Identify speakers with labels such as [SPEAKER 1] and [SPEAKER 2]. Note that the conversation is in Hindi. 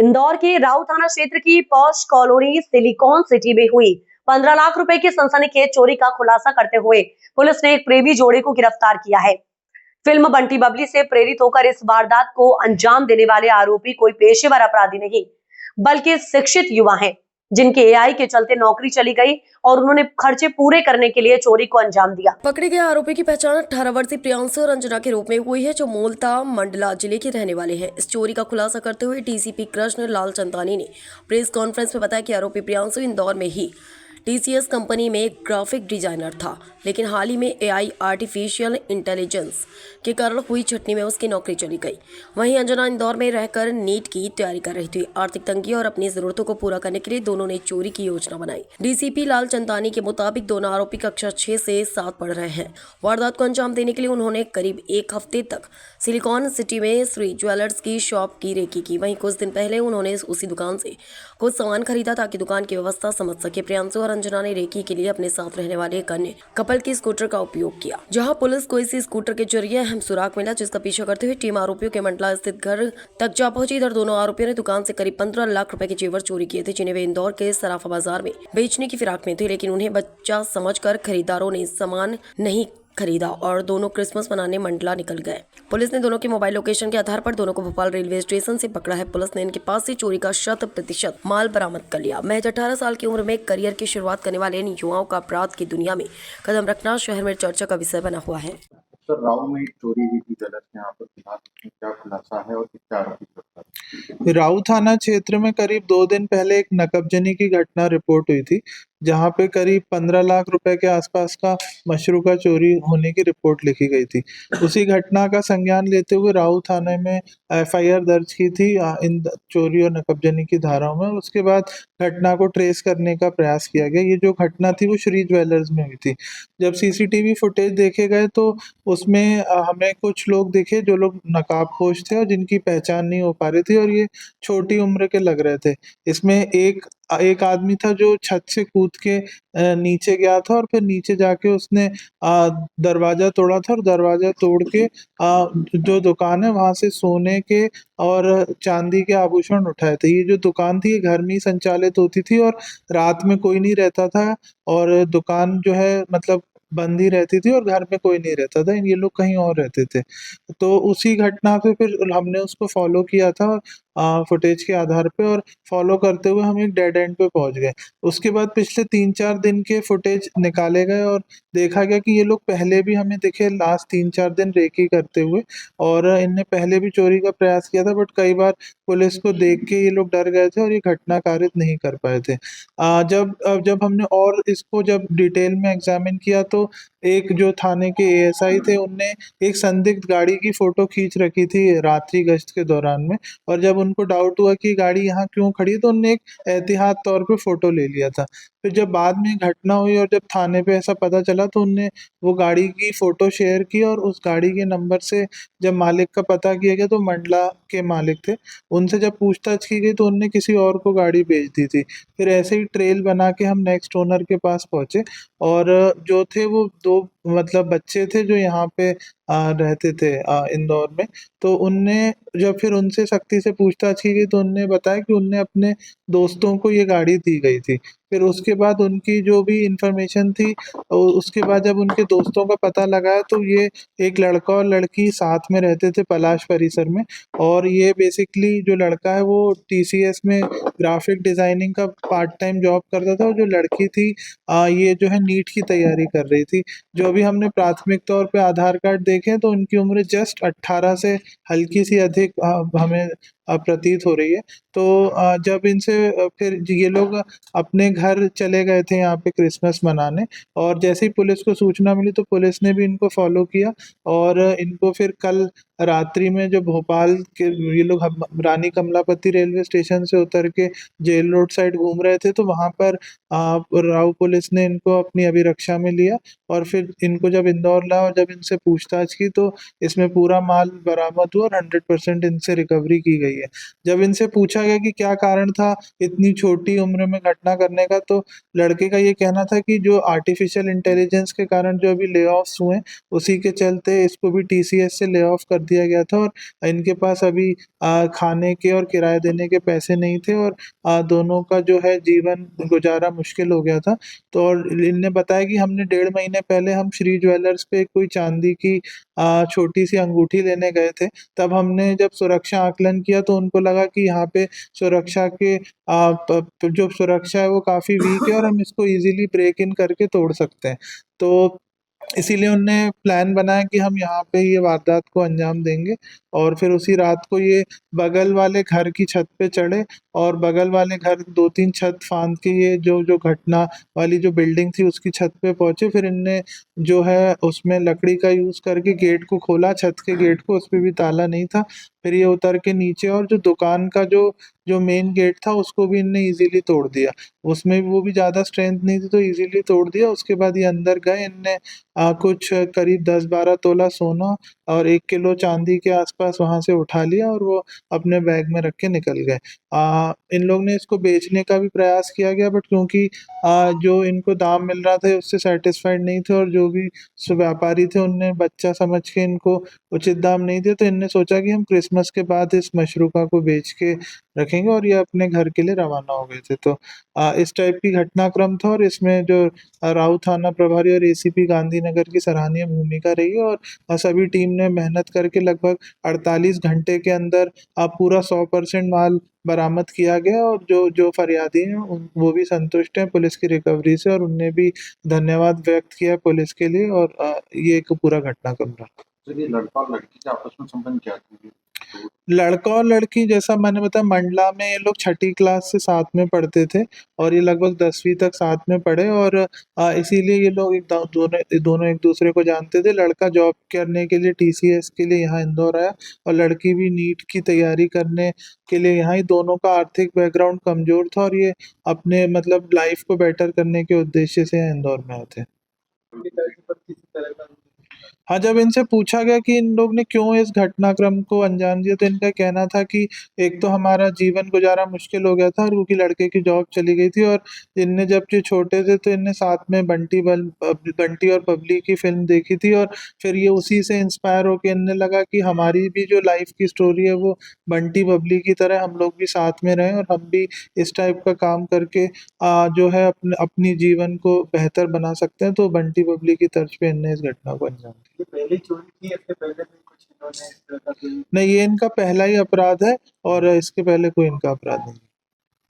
[SPEAKER 1] इंदौर के राउ थाना क्षेत्र की पॉश कॉलोनी सिलिकॉन सिटी में हुई 15 लाख रुपए की सनसनीखेज चोरी का खुलासा करते हुए पुलिस ने एक प्रेमी जोड़े को गिरफ्तार किया है। फिल्म बंटी बबली से प्रेरित होकर इस वारदात को अंजाम देने वाले आरोपी कोई पेशेवर अपराधी नहीं बल्कि शिक्षित युवा हैं, जिनके एआई के चलते नौकरी चली गई और उन्होंने खर्चे पूरे करने के लिए चोरी को अंजाम दिया।
[SPEAKER 2] पकड़े गए आरोपी की पहचान 18 वर्षीय प्रियांशु रंजना के रूप में हुई है, जो मूलतः मंडला जिले के रहने वाले हैं। इस चोरी का खुलासा करते हुए डीसीपी कृष्ण लाल चंदानी ने प्रेस कॉन्फ्रेंस में बताया कि आरोपी प्रियांशु इंदौर में ही टीसीएस कंपनी में ग्राफिक डिजाइनर था, लेकिन हाल ही में एआई आर्टिफिशियल इंटेलिजेंस के कारण हुई छटनी में उसकी नौकरी चली गई। वहीं अंजना इंदौर में रहकर नीट की तैयारी कर रही थी। आर्थिक तंगी और अपनी जरूरतों को पूरा करने के लिए दोनों ने चोरी की योजना बनाई। डीसीपी लाल चंदानी के मुताबिक दोनों आरोपी कक्षा 6 से 7 पढ़ रहे हैं। वारदात को अंजाम देने के लिए उन्होंने करीब एक हफ्ते तक सिलिकॉन सिटी में श्री ज्वेलर्स की शॉप की रेकी की। वहीं कुछ दिन पहले उन्होंने उसी दुकान से कुछ सामान खरीदा ताकि दुकान की व्यवस्था समझ सके। प्रियांशु और अंजना ने रेकी के लिए अपने साथ रहने वाले एक अन्य कपल की स्कूटर का उपयोग किया, जहां पुलिस को इसी स्कूटर के जरिए अहम सुराग मिला, जिसका पीछा करते हुए टीम आरोपियों के मंडला स्थित घर तक जा पहुंची। इधर दोनों आरोपियों ने दुकान से करीब 15 लाख रुपए के जेवर चोरी किए थे, जिन्हें वे इंदौर के सराफा बाजार में बेचने की फिराक में थे, लेकिन उन्हें बच्चा समझकर खरीदारों ने सामान नहीं खरीदा और दोनों क्रिसमस मनाने मंडला निकल गए। पुलिस ने दोनों के मोबाइल लोकेशन के आधार पर दोनों को भोपाल रेलवे स्टेशन से पकड़ा है। पुलिस ने इनके पास से चोरी का 100% माल बरामद कर लिया। महज 18 साल की उम्र में करियर की शुरुआत करने वाले इन युवाओं का अपराध की दुनिया में कदम रखना शहर में चर्चा का विषय बना हुआ है।
[SPEAKER 3] सर, राव में चोरी हुई थी ज्वेलर्स के यहाँ पर, फिलहाल क्या खुलासा है और कितने आरोपी गिरफ्तार?
[SPEAKER 4] राउ थाना क्षेत्र में करीब 2 दिन पहले एक नकबजनी की घटना रिपोर्ट हुई थी, जहां पे करीब 15 लाख रुपए के आसपास का मशरूका चोरी होने की रिपोर्ट लिखी गई थी। उसी घटना का संज्ञान लेते हुए राउ थाने में एफआईआर दर्ज की थी इन चोरी और नकबजनी की धाराओं में। उसके बाद घटना को ट्रेस करने का प्रयास किया गया। ये जो घटना थी वो श्री ज्वेलर्स में हुई थी। जब सीसीटीवी फुटेज देखे गए तो उसमें हमें कुछ लोग दिखे जो लोग नकाबपोश थे और जिनकी पहचान नहीं हो पा रही थी, और ये छोटी उम्र के लग रहे थे। इसमें एक आदमी था जो छत से कूद के नीचे गया था और फिर नीचे जाके उसने दरवाजा तोड़ा था, और दरवाजा तोड़ के जो दुकान है वहां से सोने के और चांदी के आभूषण उठाए थे। ये जो दुकान थी ये घर में ही संचालित होती थी और रात में कोई नहीं रहता था, और दुकान जो है मतलब बंद ही रहती थी और घर में कोई नहीं रहता था। ये लोग कहीं और रहते थे। तो उसी घटना पे फिर हमने उसको फॉलो किया था फुटेज के आधार पे, और फॉलो करते हुए हम एक डेड एंड पे पहुंच गए। उसके बाद पिछले 3-4 दिन के फुटेज निकाले गए और देखा गया कि ये लोग पहले भी हमें दिखे लास्ट 3-4 दिन रेकी करते हुए, और इनने पहले भी चोरी का प्रयास किया था, बट कई बार पुलिस को देख के ये लोग डर गए थे और ये घटना कारित नहीं कर पाए थे। जब हमने और इसको जब डिटेल में एग्जामिन किया तो एक जो थाने के एएसआई थे उनने एक संदिग्ध गाड़ी की फोटो खींच रखी थी रात्रि गश्त के दौरान में, और जब उनको डाउट हुआ कि गाड़ी यहाँ क्यों खड़ी है तो उनने एक एहतियात तौर पे फोटो ले लिया था। फिर जब बाद में घटना हुई और जब थाने पे ऐसा पता चला तो उनने वो गाड़ी की फोटो शेयर की, और उस गाड़ी के नंबर से जब मालिक का पता किया गया तो मंडला के मालिक थे। उनसे जब पूछताछ की गई तो उनने किसी और को गाड़ी बेच दी थी। फिर ऐसे ही ट्रेल बना के हम नेक्स्ट ओनर के पास पहुंचे, और जो थे वो 2 मतलब बच्चे थे जो यहाँ पे रहते थे इंदौर में। तो उनने जब फिर उनसे सख्ती से पूछताछ की गई तो उनने बताया कि उनने अपने दोस्तों को ये गाड़ी दी गई थी। फिर उसके बाद उनकी जो भी इंफॉर्मेशन थी, उसके बाद जब उनके दोस्तों का पता लगाया तो ये एक लड़का और लड़की साथ में रहते थे पलाश परिसर में, और ये बेसिकली जो लड़का है वो टीसीएस में ग्राफिक डिजाइनिंग का पार्ट टाइम जॉब करता था, और जो लड़की थी ये जो है नीट की तैयारी कर रही थी। जो अभी हमने प्राथमिक तौर पे आधार कार्ड देखे तो उनकी उम्र जस्ट 18 से हल्की सी अधिक हमें प्रतीत हो रही है। तो जब इनसे फिर ये लोग अपने घर चले गए थे यहाँ पे क्रिसमस मनाने, और जैसे ही पुलिस को सूचना मिली तो पुलिस ने भी इनको फॉलो किया, और इनको फिर कल रात्रि में जो भोपाल के ये लोग रानी कमलापति रेलवे स्टेशन से उतर के जेल रोड साइड घूम रहे थे, तो वहाँ पर राव पुलिस ने इनको अपनी अभिरक्षा में लिया, और फिर इनको जब इंदौर लाया और जब इनसे पूछताछ की तो इसमें पूरा माल बरामद हुआ और 100% इनसे रिकवरी की गई। रही है। जब इनसे पूछा गया कि क्या कारण था इतनी छोटी उम्र में घटना करने का, तो लड़के का ये कहना था कि जो आर्टिफिशियल इंटेलिजेंस के कारण जो अभी ले ऑफ्स हुए, उसी के चलते इसको भी टीसीएस से ले ऑफ कर दिया गया था और इनके पास अभी खाने के और किराए देने के पैसे नहीं थे और दोनों का जो है जीवन गुजारा मुश्किल हो गया था। तो और इनने बताया कि हमने 1.5 महीने पहले हम श्री ज्वेलर्स पे कोई चांदी की छोटी सी अंगूठी लेने गए थे। तब हमने जब सुरक्षा आकलन किया तो उनको लगा कि यहाँ पे सुरक्षा के जो सुरक्षा है वो काफ़ी वीक है और हम इसको इजीली ब्रेक इन करके तोड़ सकते हैं। तो इसीलिए उनने प्लान बनाया कि हम यहाँ पे ये वारदात को अंजाम देंगे और फिर उसी रात को ये बगल वाले घर की छत पे चढ़े और बगल वाले घर 2-3 छत फांद के ये जो जो घटना वाली जो बिल्डिंग थी उसकी छत पे पहुंचे। फिर इनने जो है उसमें लकड़ी का यूज़ करके गेट को खोला, छत के गेट को, उस पे भी ताला नहीं था। फिर ये उतर के नीचे और जो दुकान का जो जो मेन गेट था उसको भी इनने इजीली तोड़ दिया। उसमें वो भी ज़्यादा स्ट्रेंथ नहीं थी तो इजीली तोड़ दिया। उसके बाद ये अंदर गए, इनने कुछ करीब 10-12 तोला सोना और 1 किलो चांदी के आसपास वहाँ से उठा लिया और वो अपने बैग में रख के निकल गए। इन लोग ने इसको बेचने का भी प्रयास किया गया बट क्योंकि जो इनको दाम मिल रहा था उससे सैटिस्फाइड नहीं थे और जो भी व्यापारी थे उनने बच्चा समझ के इनको उचित दाम नहीं दिए, तो इनने सोचा कि हम क्रिसमस के बाद इस मशरूका को बेच के रखेंगे और ये अपने घर के लिए रवाना हो गए थे। तो इस टाइप की घटनाक्रम था और इसमें जो राऊ थाना प्रभारी और एसीपी गांधीनगर की सराहनीय भूमिका रही है और सभी टीम ने मेहनत करके लगभग 48 घंटे के अंदर पूरा 100% माल बरामद किया गया और जो जो फरियादी हैं वो भी संतुष्ट हैं पुलिस की रिकवरी से और उनने भी धन्यवाद व्यक्त किया पुलिस के लिए और ये एक पूरा घटनाक्रम रहा।
[SPEAKER 3] सर ये लड़का और लड़की के आपस में संबंध क्या थे?
[SPEAKER 4] लड़का और लड़की जैसा मैंने बताया मंडला में ये लोग छठी क्लास से साथ में पढ़ते थे और ये लगभग 10वीं तक साथ में पढ़े और इसीलिए ये लोग दोनों एक दूसरे को जानते थे। लड़का जॉब करने के लिए टीसीएस के लिए यहाँ इंदौर आया और लड़की भी नीट की तैयारी करने के लिए यहाँ ही। दोनों का आर्थिक बैकग्राउंड कमजोर था और ये अपने मतलब लाइफ को बेटर करने के उद्देश्य से यहाँ इंदौर में आए थे। हाँ, जब इनसे पूछा गया कि इन लोग ने क्यों इस घटनाक्रम को अंजाम दिया तो इनका कहना था कि एक तो हमारा जीवन गुजारा मुश्किल हो गया था और क्योंकि लड़के की जॉब चली गई थी और इनने जब ये छोटे थे तो इनने साथ में बंटी और बबली की फिल्म देखी थी और फिर ये उसी से इंस्पायर होकर इनने लगा कि हमारी भी जो लाइफ की स्टोरी है वो बंटी बबली की तरह हम लोग भी साथ में रहें और हम भी इस टाइप का काम करके जो है अपनी जीवन को बेहतर बना सकते हैं। तो बंटी बबली की तर्ज पे इनने इस घटना को अंजाम दिया।
[SPEAKER 5] पहली चोरी थी, इसके पहले भी कुछ इन्होंने इस तरह का कोई
[SPEAKER 4] नहीं, ये इनका पहला ही अपराध है और इसके पहले कोई इनका अपराध नहीं।